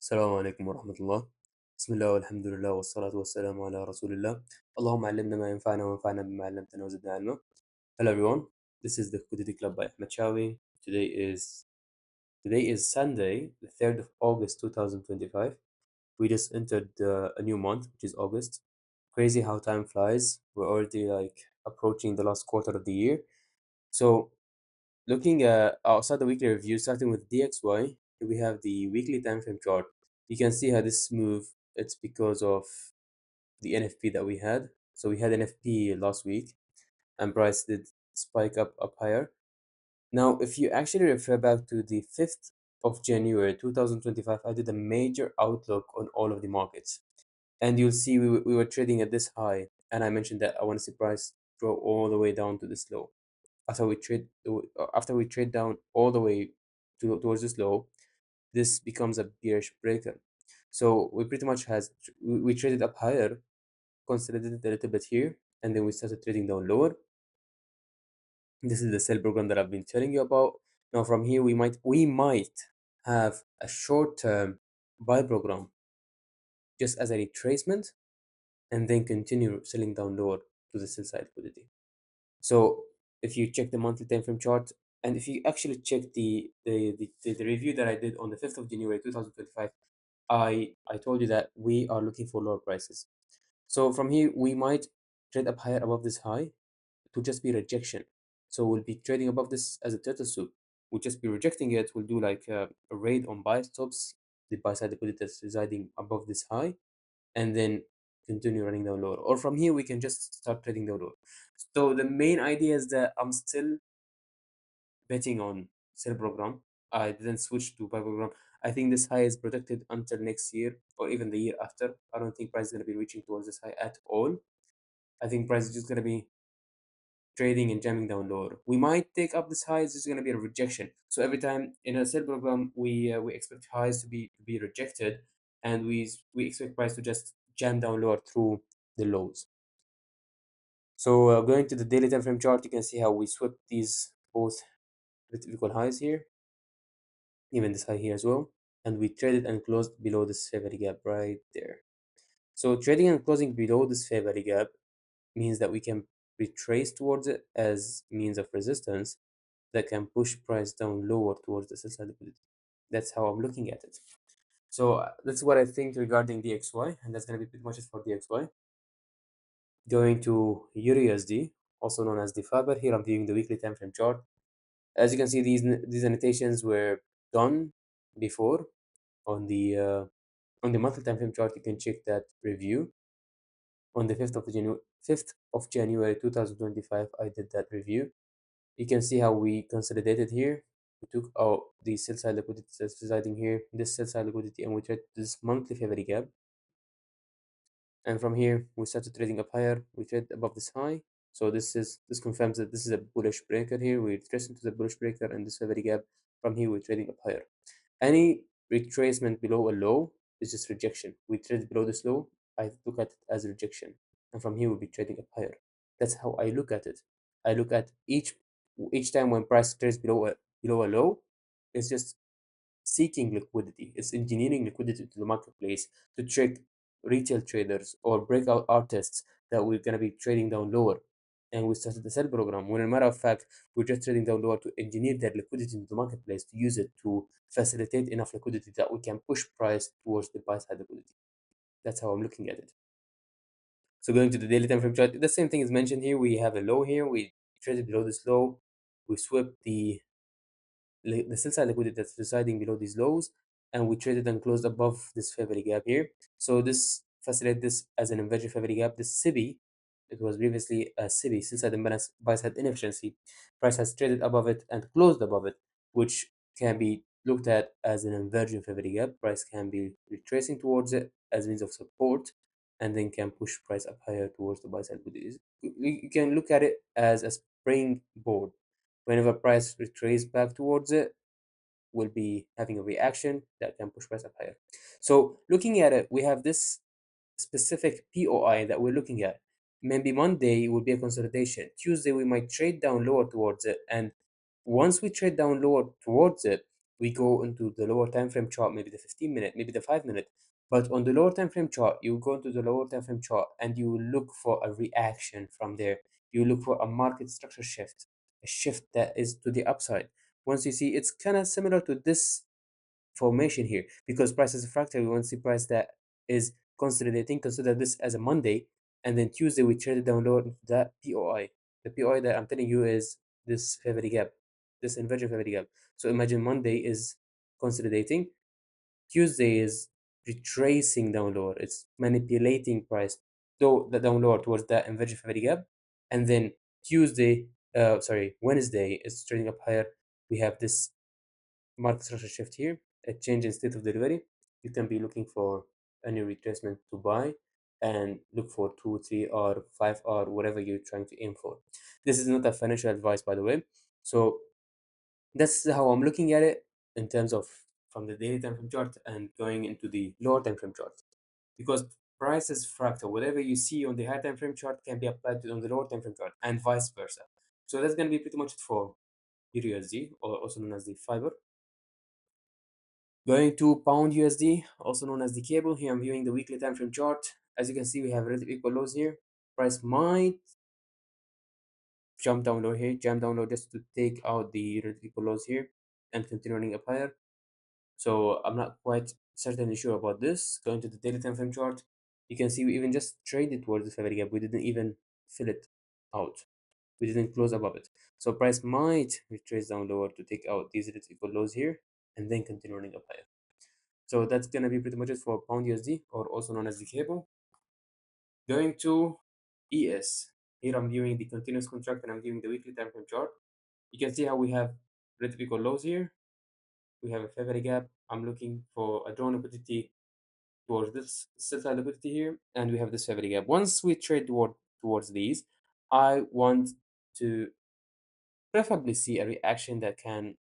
السلام عليكم ورحمة الله. بسم الله والحمد لله والصلاة والسلام على رسول الله. اللهم علمنا ما ينفعنا وانفعنا بما علمتنا وزدنا علما. Hello everyone. This is the Liquidity Club by Ahmed Shawi. Today is Sunday, the 3rd of August 2025. We just entered a new month, which is August. Crazy how time flies. We're already approaching the last quarter of the year. So looking at outside the weekly review, starting with DXY, we have the weekly time frame chart. You can see how this move, it's because of the NFP that we had. So we had NFP last week and price did spike up higher. Now, if you actually refer back to the 5th of January 2025, I did a major outlook on all of the markets. And you'll see we were trading at this high. And I mentioned that I want to see price go all the way down to this low after we trade down all the way towards this low, this becomes a bearish breaker. So we pretty much we traded up higher, consolidated a little bit here, and then we started trading down lower. This is the sell program that I've been telling you about. Now from here we might have a short-term buy program just as a retracement, and then continue selling down lower to the sell side liquidity. So if you check the monthly time frame chart, and if you actually check the review that I did on the 5th of January 2025, I told you that we are looking for lower prices. So from here, we might trade up higher above this high to just be rejection. So we'll be trading above this as a turtle soup. We'll just be rejecting it. We'll do like a raid on buy stops, the buy side liquidity that's residing above this high, and then continue running down lower. Or from here, we can just start trading down lower. So the main idea is that I'm still betting on sell program. I didn't switch to buy program. I think this high is protected until next year or even the year after. I don't think price is going to be reaching towards this high at all. I think price is just going to be trading and jamming down lower. We might take up this high. It's just going to be a rejection. So every time in a sell program, we expect highs to be rejected, and we expect price to just jam down lower through the lows. So going to the daily time frame chart, you can see how we swept these both vertical highs here, even this high here as well, and we traded and closed below this fair value gap right there. So trading and closing below this fair value gap means that we can retrace towards it as means of resistance that can push price down lower towards the sell side liquidity. That's how I'm looking at it. So that's what I think regarding DXY, and that's going to be pretty much it for DXY. Going to EURUSD, also known as the Faber. Here I'm viewing the weekly time frame chart. As you can see, these annotations were done before on the monthly time frame chart. You can check that review on the 5th of January 2025. I did that review. You can see how we consolidated here. We took out the sell side liquidity that's residing here, this sell side liquidity, and we tried this monthly fair value gap. And from here we started trading up higher. We trade above this high. So this confirms that this is a bullish breaker here. We retrace into the bullish breaker and this fair value gap. From here we're trading up higher. Any retracement below a low is just rejection. We trade below this low, I look at it as rejection, and from here we'll be trading up higher. That's how I look at it. I look at each time when price trades below a low, it's just seeking liquidity. It's engineering liquidity to the marketplace to trick retail traders or breakout artists that we're gonna be trading down lower. And we started the sell program. When, a matter of fact, we're just trading down lower to engineer that liquidity into the marketplace, to use it to facilitate enough liquidity that we can push price towards the buy side liquidity. That's how I'm looking at it. So going to the daily time frame chart, the same thing is mentioned here. We have a low here. We traded below this low. We swept the sell side liquidity that's residing below these lows, and we traded and closed above this fair value gap here. So this facilitates this as an inverted fair value gap. This SIBI, it was previously a SIBI, sell side imbalance, buy side inefficiency. Price has traded above it and closed above it, which can be looked at as an inversion fair value gap. Price can be retracing towards it as means of support, and then can push price up higher towards the buy side liquidity. You can look at it as a springboard. Whenever price retraces back towards it, will be having a reaction that can push price up higher. So looking at it, we have this specific POI that we're looking at. Maybe Monday will be a consolidation. Tuesday we might trade down lower towards it, and once we trade down lower towards it, we go into the lower time frame chart, maybe the 15 minute, maybe the 5 minute. But on the lower time frame chart, you go into the lower time frame chart and you look for a reaction from there. You look for a market structure shift, a shift that is to the upside. Once you see, it's kind of similar to this formation here, because price is a fractal. We want to see price that is consolidating. Consider this as a Monday, and then Tuesday we traded down lower into that POI. The POI that I'm telling you is this favorite gap, this inversion favorite gap. So imagine Monday is consolidating, Tuesday is retracing down lower. It's manipulating price though the down lower towards that inversion favorite gap, and then Wednesday is trading up higher. We have this market structure shift here, a change in state of delivery. You can be looking for any retracement to buy and look for 2, 3, or 5, or whatever you're trying to aim for. This is not a financial advice, by the way. So that's how I'm looking at it in terms of from the daily time frame chart and going into the lower time frame chart. Because price is fractal. Whatever you see on the high time frame chart can be applied on the lower time frame chart and vice versa. So that's going to be pretty much it for EURUSD, or also known as the fiber. Going to pound USD, also known as the cable. Here I'm viewing the weekly time frame chart. As you can see, we have relative equal lows here. Price might jump down low here, jump down low just to take out the relative equal lows here and continuing up higher. So I'm not quite certainly sure about this. Going to the daily time frame chart, you can see we even just traded towards the favorite gap. We didn't even fill it out. We didn't close above it. So price might retrace down lower to take out these relative equal lows here and then continuing up higher. So that's gonna be pretty much it for pound USD, or also known as the cable. Going to ES. Here I'm viewing the continuous contract and I'm viewing the weekly time frame chart. You can see how we have relative equal lows here. We have a favorite gap. I'm looking for a drawn liquidity towards this sell side liquidity here, and we have this favorite gap. Once we trade towards these, I want to preferably see a reaction that can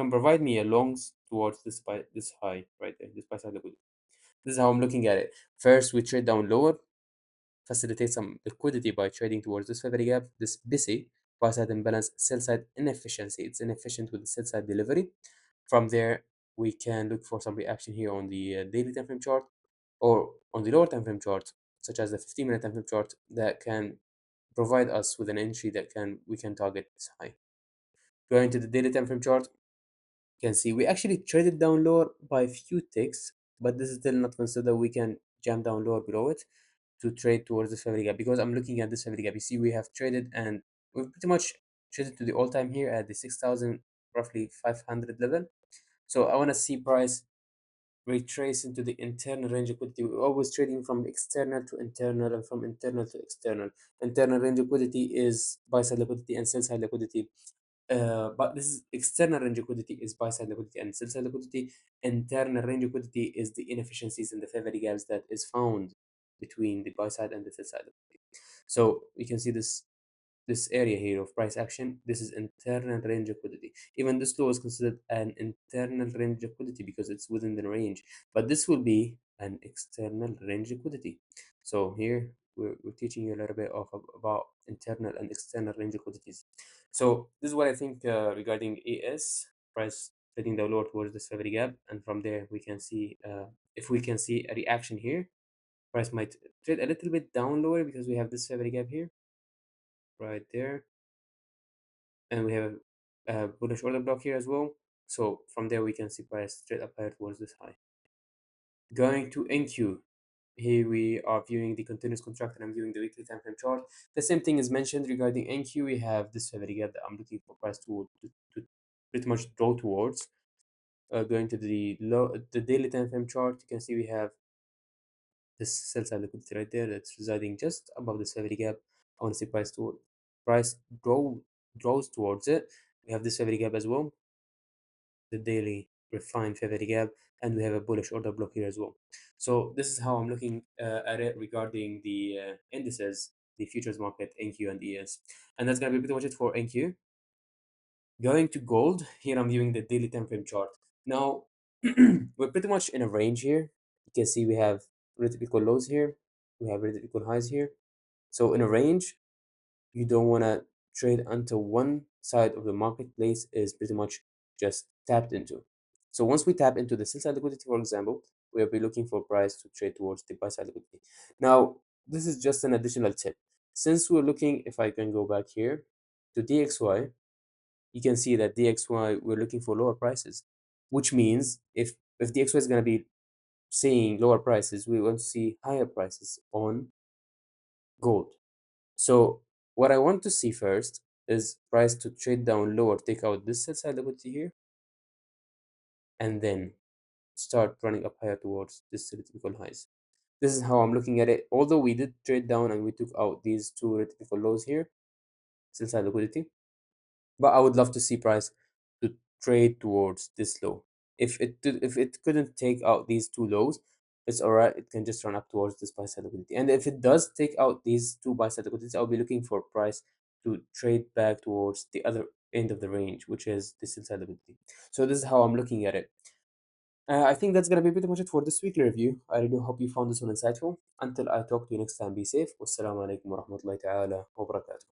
provide me a longs towards this high right there, this buy side liquidity. This is how I'm looking at it. First, we trade down lower, facilitate some liquidity by trading towards this favorite gap, this busy buy side imbalance, sell side inefficiency. It's inefficient with the sell side delivery. From there, we can look for some reaction here on the daily time frame chart or on the lower time frame chart, such as the 15-minute time frame chart, that can provide us with an entry that we can target this high. Going to the daily time frame chart, you can see we actually traded down lower by a few ticks, but this is still not considered. We can jump down lower below it to trade towards this favorite gap, because I'm looking at this favorite gap. You see, we have traded and we've pretty much traded to the all-time here at the 6,000 roughly 500 level. So I want to see price retrace into the internal range liquidity. We're always trading from external to internal and from internal to external. Internal range liquidity is buy side liquidity and sell side liquidity. But this is external range liquidity is buy side liquidity and sell side liquidity. Internal range liquidity is the inefficiencies and the favorite gaps that is found between the buy side and the sell side liquidity. So we can see this area here of price action. This is internal range liquidity. Even this low is considered an internal range liquidity because it's within the range, but this will be an external range liquidity. So here we're teaching you a little bit about internal and external range liquidities. So this is what I think regarding AS price trading the lower towards this favorite gap, and from there we can see if we can see a reaction here, price might trade a little bit down lower because we have this favorite gap here right there, and we have a bullish order block here as well. So from there we can see price straight up higher towards this high. Going to NQ, here we are viewing the continuous contract and I'm viewing the weekly time frame chart. The same thing is mentioned regarding NQ. We have this favorite gap that I'm looking for price to pretty much draw towards. Going to the daily time frame chart, you can see we have this sell side liquidity right there that's residing just above this favorite gap. I want to see price draws towards it. We have this favorite gap as well, the daily refined favorite gap, and we have a bullish order block here as well. So this is how I'm looking at it regarding the indices, the futures market, NQ and ES. And that's gonna be pretty much it for NQ. Going to gold, here I'm viewing the daily time frame chart. Now we're pretty much in a range here. You can see we have relative equal lows here, we have relative equal highs here. So in a range, you don't want to trade until one side of the marketplace is pretty much just tapped into. So once we tap into the sell side liquidity, for example, we'll be looking for price to trade towards the buy side liquidity. Now, this is just an additional tip. Since we're looking, if I can go back here to DXY, you can see that DXY, we're looking for lower prices, which means if DXY is going to be seeing lower prices, we want to see higher prices on gold. So what I want to see first is price to trade down lower, take out this sell side liquidity here, and then start running up higher towards this typical highs. This is how I'm looking at it. Although we did trade down and we took out these two typical lows here, sell side liquidity, but I would love to see price to trade towards this low. If it couldn't take out these two lows, it's all right. It can just run up towards this buy side liquidity. And if it does take out these two buy side liquidities, I'll be looking for price to trade back towards the other end of the range, which is this sell side liquidity. So this is how I'm looking at it. I think that's gonna be pretty much it for this weekly review. I really hope you found this one insightful. Until I talk to you next time, be safe. Wassalamu alaikum wa rahmatullahi ta'ala wa barakatuh.